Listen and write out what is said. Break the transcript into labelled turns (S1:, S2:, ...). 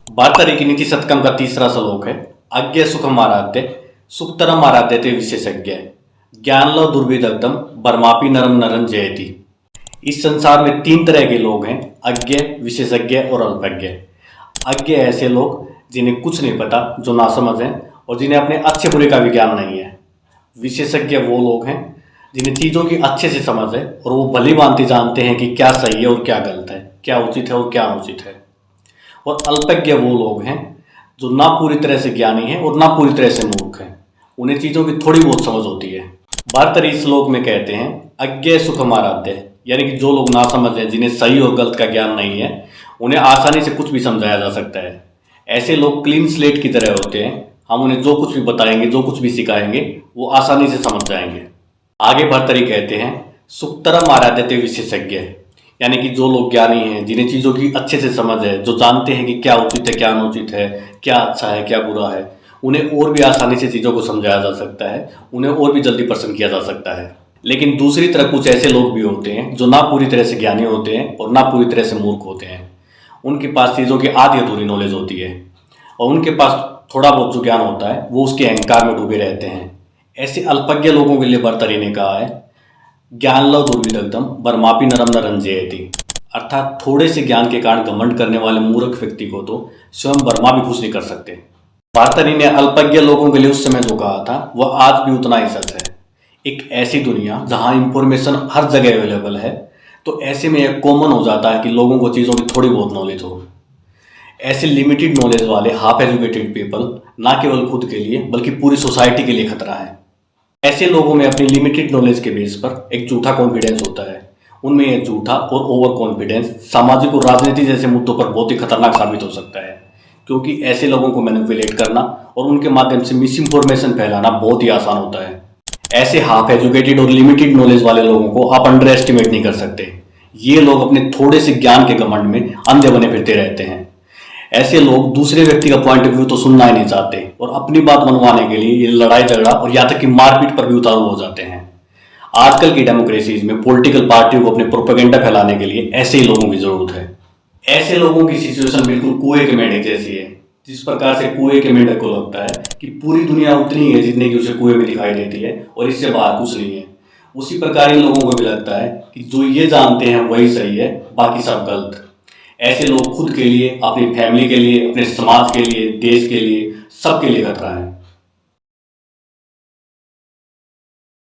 S1: भारतारी की नीति शतकम का तीसरा श्लोक है। अज्ञ सुखम आराध्य सुखतरम आराध्यते विशेषज्ञ ज्ञान लो दुर्विदग्धम बर्मापी नरम नरम जयति। इस संसार में तीन तरह के लोग हैं, अज्ञ, विशेषज्ञ और अल्पज्ञ। अज्ञ ऐसे लोग जिन्हें कुछ नहीं पता, जो नासमझ हैं और जिन्हें अपने अच्छे बुरे का भी ज्ञान नहीं है। विशेषज्ञ वो लोग हैं जिन्हें चीज़ों की अच्छे से समझ है और वो भली भांति जानते हैं कि क्या सही है और क्या गलत है, क्या उचित है और क्या अनुचित है। और अल्पज्ञ वो लोग हैं जो ना पूरी तरह से ज्ञानी हैं और ना पूरी तरह से मूर्ख हैं, उन्हें चीज़ों की थोड़ी बहुत समझ होती है। भारतारी इस श्लोक में कहते हैं अज्ञ सुखम आराध्य, यानी कि जो लोग नासमझ हैं, जिन्हें सही और गलत का ज्ञान नहीं है, उन्हें आसानी से कुछ भी समझाया जा सकता है। ऐसे लोग क्लीन स्लेट की तरह होते हैं, हम उन्हें जो कुछ भी बताएंगे, जो कुछ भी सिखाएंगे, वो आसानी से समझ जाएंगे। आगे भर्तरी कहते हैं सुखतरम आराध्यते विशेषज्ञ, यानी कि जो लोग ज्ञानी हैं, जिन्हें चीज़ों की अच्छे से समझ है, जो जानते हैं कि क्या उचित है, क्या अनुचित है, क्या अच्छा है, क्या बुरा है, उन्हें और भी आसानी से चीज़ों को समझाया जा सकता है, उन्हें और भी जल्दी पसंद किया जा सकता है। लेकिन दूसरी तरफ कुछ ऐसे लोग भी होते हैं जो ना पूरी तरह से ज्ञानी होते हैं और ना पूरी तरह से मूर्ख होते हैं। उनके पास चीज़ों की आधी अधूरी नॉलेज होती है और उनके पास थोड़ा बहुत जो ज्ञान होता है वो उसके अहंकार में डूबे रहते हैं। ऐसे अल्पज्ञ लोगों के लिए भर्तरी ने कहा है ज्ञान लव दुर्विदग्धम बर्मापी नरम नरम जयति, अर्थात थोड़े से ज्ञान के कारण घमंड करने वाले मूर्ख व्यक्ति को तो स्वयं बर्मा भी खुश नहीं कर सकते। भर्तरी ने अल्पज्ञ लोगों के लिए उस समय जो कहा था वह आज भी उतना ही सच है। एक ऐसी दुनिया जहां इंफॉर्मेशन हर जगह अवेलेबल है, तो ऐसे में यह कॉमन हो जाता है कि लोगों को चीज़ों की थोड़ी बहुत नॉलेज हो। ऐसे लिमिटेड नॉलेज वाले हाफ एजुकेटेड पीपल ना केवल खुद के लिए बल्कि पूरी सोसाइटी के लिए खतरा है। ऐसे लोगों में अपनी लिमिटेड नॉलेज के बेस पर एक झूठा कॉन्फिडेंस होता है। उनमें यह झूठा और ओवर कॉन्फिडेंस सामाजिक और राजनीति जैसे मुद्दों पर बहुत ही खतरनाक साबित हो सकता है, क्योंकि ऐसे लोगों को मैनिपुलेट करना और उनके माध्यम से मिस इन्फॉर्मेशन फैलाना बहुत ही आसान होता है। ऐसे हाफ एजुकेटेड और लिमिटेड नॉलेज वाले लोगों को आप अंडर एस्टिमेट नहीं कर सकते। ये लोग अपने थोड़े से ज्ञान के घमंड में अंधे बने फिरते रहते हैं। ऐसे लोग दूसरे व्यक्ति का पॉइंट ऑफ व्यू तो सुनना ही नहीं चाहते और अपनी बात मनवाने के लिए ये लड़ाई झगड़ा और यहाँ तक कि मारपीट पर भी उतारू हो जाते हैं। आजकल की डेमोक्रेसीज में पॉलिटिकल पार्टियों को अपने प्रोपेगेंडा फैलाने के लिए ऐसे ही लोगों की जरूरत है। ऐसे लोगों की सिचुएशन बिल्कुल कुएं के मेंढक जैसी है। जिस प्रकार से कुएं के मेंढक को लगता है कि पूरी दुनिया उतनी है जितने की उसे कुएं में दिखाई देती है और इससे बाहर कुछ नहीं है, उसी प्रकार इन लोगों को भी लगता है कि जो ये जानते हैं वही सही है, बाकी सब गलत। ऐसे लोग खुद के लिए, अपनी फैमिली के लिए, अपने समाज के लिए, देश के लिए, सबके लिए खतरा है।